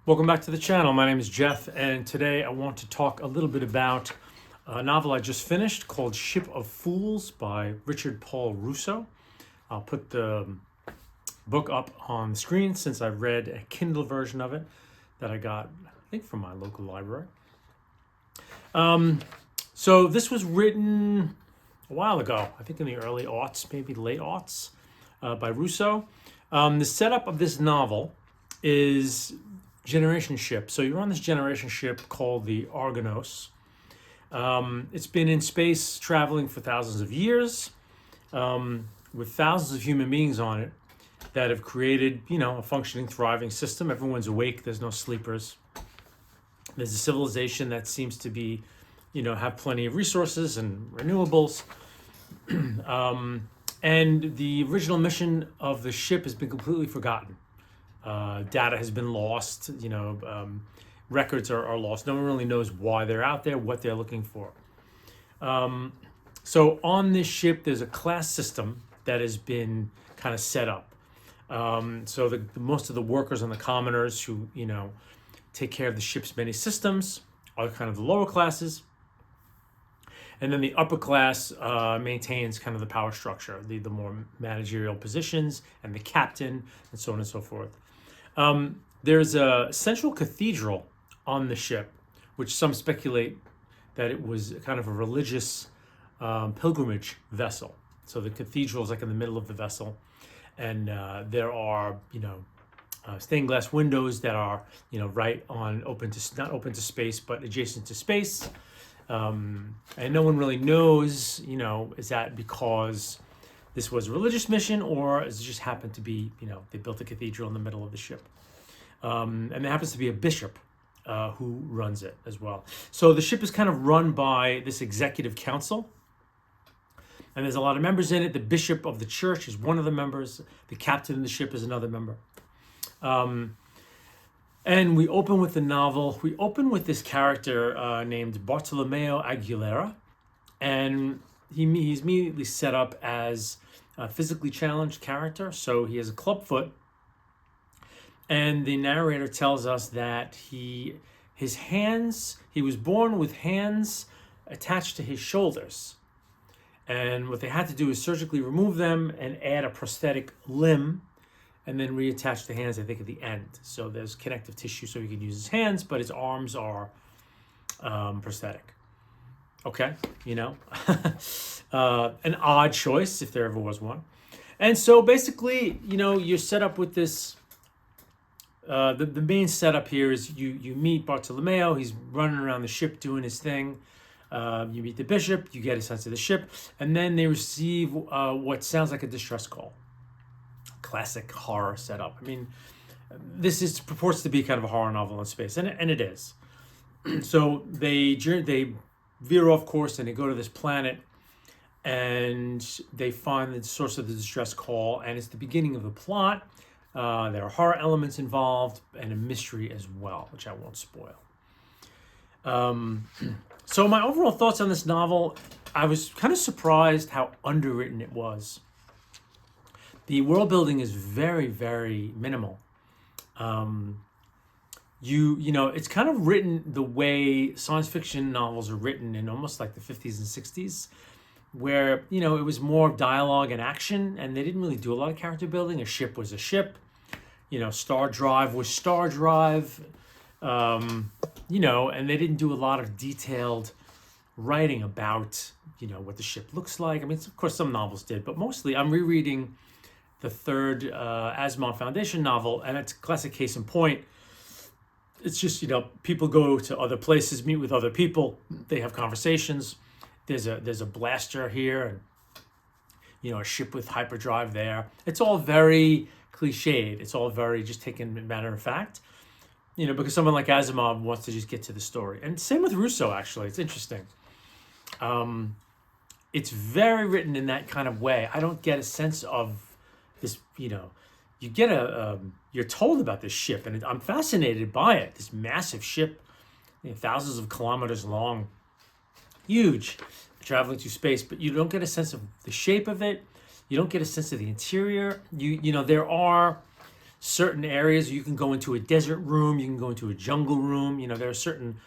Welcome back to the channel. My name is Jeff, and today I want to talk a little bit about a novel I just finished called Ship of Fools by Richard Paul Russo. I'll put the book up on the screen since I read a Kindle version of it that I got, I think, from my local library. So this was written a while ago, I think in the early aughts, maybe late aughts, by Russo. The setup of this novel is generation ship. So you're on this generation ship called the Argonos. It's been in space traveling for thousands of years, with thousands of human beings on it that have created, a functioning, thriving system. Everyone's awake. There's no sleepers. There's a civilization that seems to be, have plenty of resources and renewables. And the original mission of the ship has been completely forgotten. Data has been lost, records are lost. No one really knows why they're out there, what they're looking for. So on this ship, there's a class system that has been kind of set up. So most of the workers and the commoners who, take care of the ship's many systems are kind of the lower classes. And then the upper class maintains kind of the power structure, the more managerial positions and the captain and so on and so forth. There's a central cathedral on the ship, which some speculate that it was kind of a religious pilgrimage vessel. So the cathedral is like in the middle of the vessel, and there are stained glass windows that are right on not open to space but adjacent to space. And no one really knows, is that because this was a religious mission, or does it just happen to be, they built a cathedral in the middle of the ship. And there happens to be a bishop who runs it as well. So the ship is kind of run by this executive council, and there's a lot of members in it. The bishop of the church is one of the members. The captain of the ship is another member. And we open with the novel. We open with this character named Bartolomeo Aguilera, and he's immediately set up as a physically challenged character. So he has a club foot, and the narrator tells us that he was born with hands attached to his shoulders, and what they had to do is surgically remove them and add a prosthetic limb, and then reattach the hands, I think, at the end. So there's connective tissue so he can use his hands, but his arms are prosthetic. Okay, an odd choice if there ever was one. And so basically, you're set up with this. The main setup here is you meet Bartolomeo. He's running around the ship doing his thing. You meet the bishop. You get a sense of the ship, and then they receive what sounds like a distress call. Classic horror setup. I mean, this purports to be kind of a horror novel in space, and it is. So they veer off course and they go to this planet, and they find the source of the distress call, and it's the beginning of the plot. There are horror elements involved and a mystery as well, which I won't spoil. So my overall thoughts on this novel, I was kind of surprised how underwritten it was. The world building is very, very minimal. It's kind of written the way science fiction novels are written in almost like the 50s and 60s, where, it was more dialogue and action, and they didn't really do a lot of character building. A ship was a ship, star drive was star drive, and they didn't do a lot of detailed writing about, what the ship looks like. I mean, of course, some novels did, but mostly I'm rereading the third Asimov Foundation novel, and it's a classic case in point. It's just, people go to other places, meet with other people, they have conversations. There's a blaster here, and a ship with hyperdrive there. It's all very cliched. It's all very just taken matter of fact, because someone like Asimov wants to just get to the story. And same with Russo, actually. It's interesting. It's very written in that kind of way. I don't get a sense of this, you get you're told about this ship, and I'm fascinated by it. This massive ship, thousands of kilometers long, huge, traveling through space, but you don't get a sense of the shape of it. You don't get a sense of the interior. There are certain areas. You can go into a desert room, you can go into a jungle room. You know, there are certain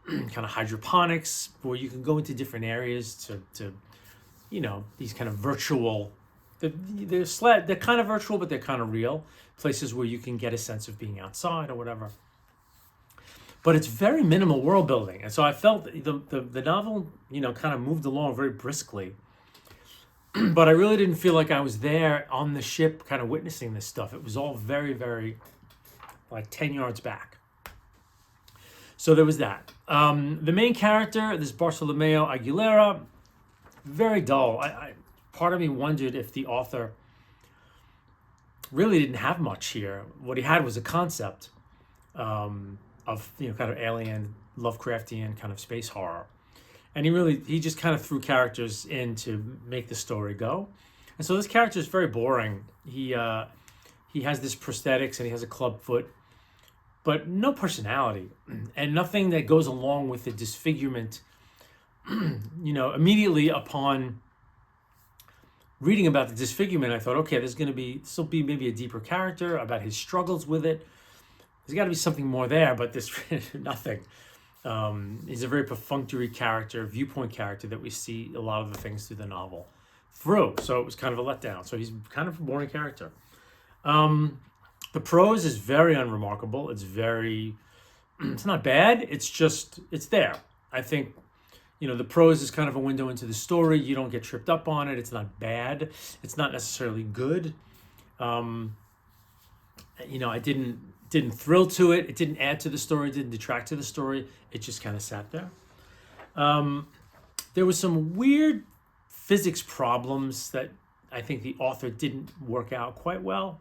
kind of hydroponics where you can go into different areas to you know, these kind of virtual, they're kind of virtual, but they're kind of real places where you can get a sense of being outside or whatever. But it's very minimal world building. And so I felt the novel, you know, kind of moved along very briskly. But I really didn't feel like I was there on the ship kind of witnessing this stuff. It was all very, very like 10 yards back. So there was that. The main character, this Bartolomeo Aguilera, very dull. Part of me wondered if the author really didn't have much here. What he had was a concept of, you know, kind of alien, Lovecraftian kind of space horror. And he just kind of threw characters in to make the story go. And so this character is very boring. He has this prosthetics and he has a club foot, but no personality and nothing that goes along with the disfigurement. You know, immediately upon reading about the disfigurement, I thought, okay, this will be maybe a deeper character about his struggles with it. There's got to be something more there, but there's nothing. He's a very perfunctory character, viewpoint character that we see a lot of the things through the novel through. So it was kind of a letdown. So he's kind of a boring character. The prose is very unremarkable. It's not bad. It's there. I think, you know, the prose is kind of a window into the story. You don't get tripped up on it. It's not bad. It's not necessarily good. You know, I didn't thrill to it. It didn't add to the story. It didn't detract to the story. It just kind of sat there. There was some weird physics problems that I think the author didn't work out quite well.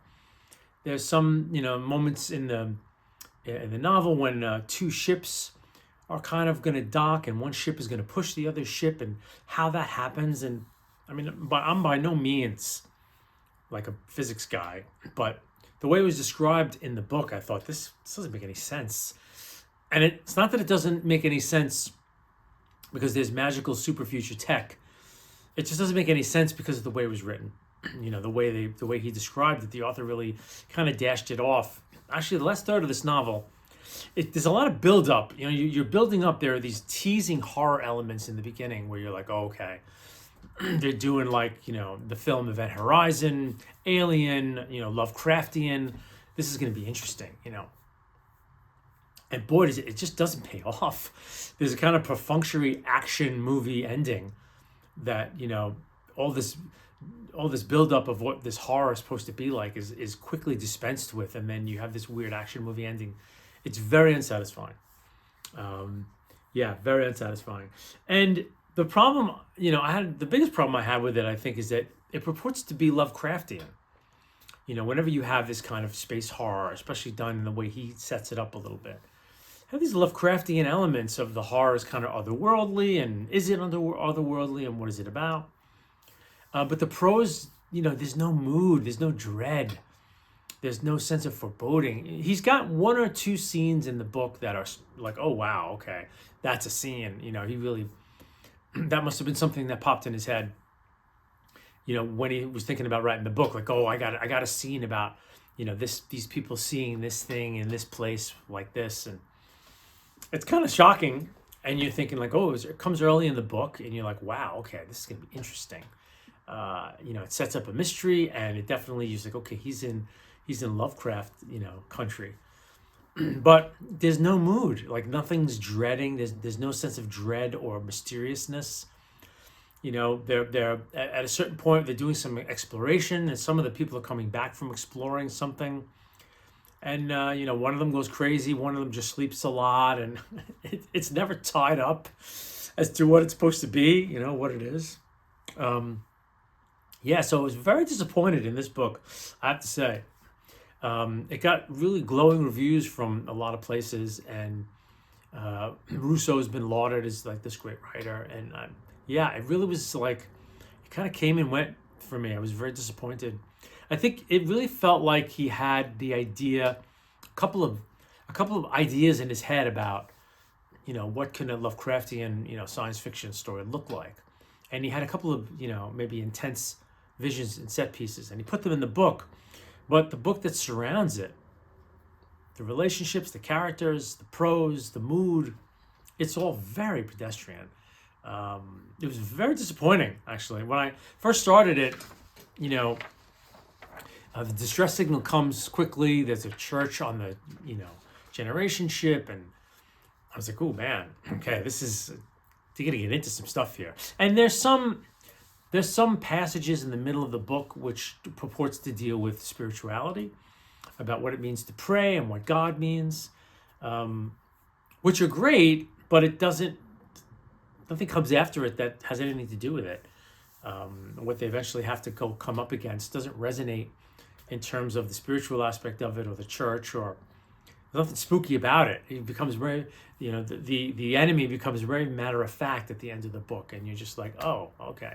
There's some, you know, moments in the novel when two ships are kind of going to dock and one ship is going to push the other ship and how that happens. And I mean, I'm by no means like a physics guy, but the way it was described in the book, I thought this doesn't make any sense. And it's not that it doesn't make any sense because there's magical super future tech. It just doesn't make any sense because of the way it was written. You know, the way he described it, the author really kind of dashed it off. Actually, the last third of this novel, there's a lot of build up. You know, you're building up. There are these teasing horror elements in the beginning where you're like, oh, okay, they're doing like, you know, the film Event Horizon, Alien, you know, Lovecraftian. This is going to be interesting, you know. And boy, it just doesn't pay off. There's a kind of perfunctory action movie ending that, you know, all this buildup of what this horror is supposed to be like is quickly dispensed with, and then you have this weird action movie ending. It's very unsatisfying. Very unsatisfying. And the problem, you know, the biggest problem I had with it, I think, is that it purports to be Lovecraftian. You know, whenever you have this kind of space horror, especially done in the way he sets it up a little bit, have these Lovecraftian elements of the horror is kind of otherworldly, and is it otherworldly, and what is it about? But the prose, you know, there's no mood, there's no dread, there's no sense of foreboding. He's got one or two scenes in the book that are like, oh wow, okay, that's a scene. You know, he really, that must have been something that popped in his head. You know, when he was thinking about writing the book, like, oh, I got a scene about, you know, these people seeing this thing in this place like this, and it's kind of shocking. And you're thinking like, oh, it comes early in the book, and you're like, wow, okay, this is gonna be interesting. You know, it sets up a mystery, and it definitely, you're like, okay, he's in Lovecraft, you know, country. But there's no mood, like nothing's dreading. There's no sense of dread or mysteriousness. You know, they're at a certain point, they're doing some exploration, and some of the people are coming back from exploring something. And, you know, one of them goes crazy, one of them just sleeps a lot, and it's never tied up as to what it's supposed to be, you know, what it is. So I was very disappointed in this book, I have to say. It got really glowing reviews from a lot of places, and Russo has been lauded as like this great writer. And it really was like, it kind of came and went for me. I was very disappointed. I think it really felt like he had the idea, a couple of ideas in his head about, you know, what can a Lovecraftian, you know, science fiction story look like. And he had a couple of, you know, maybe intense visions and set pieces, and he put them in the book. but the book that surrounds it, the relationships, the characters, the prose, the mood, it's all very pedestrian. It was very disappointing, actually. When I first started it, you know, the distress signal comes quickly. There's a church on the, generation ship, and I was like, oh man, okay, they're gonna get into some stuff here. And there's some passages in the middle of the book which purports to deal with spirituality, about what it means to pray and what God means, which are great, but nothing comes after it that has anything to do with it. What they eventually have to come up against doesn't resonate in terms of the spiritual aspect of it, or the church, or nothing spooky about it. It becomes very, the enemy becomes very matter of fact at the end of the book, and you're just like, oh, okay,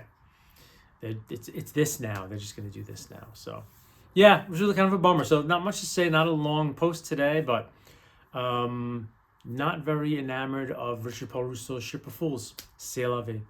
it's this now. They're just going to do this now. So, yeah, it was really kind of a bummer. So not much to say. Not a long post today, but not very enamored of Richard Paul Russo's Ship of Fools. C'est la vie.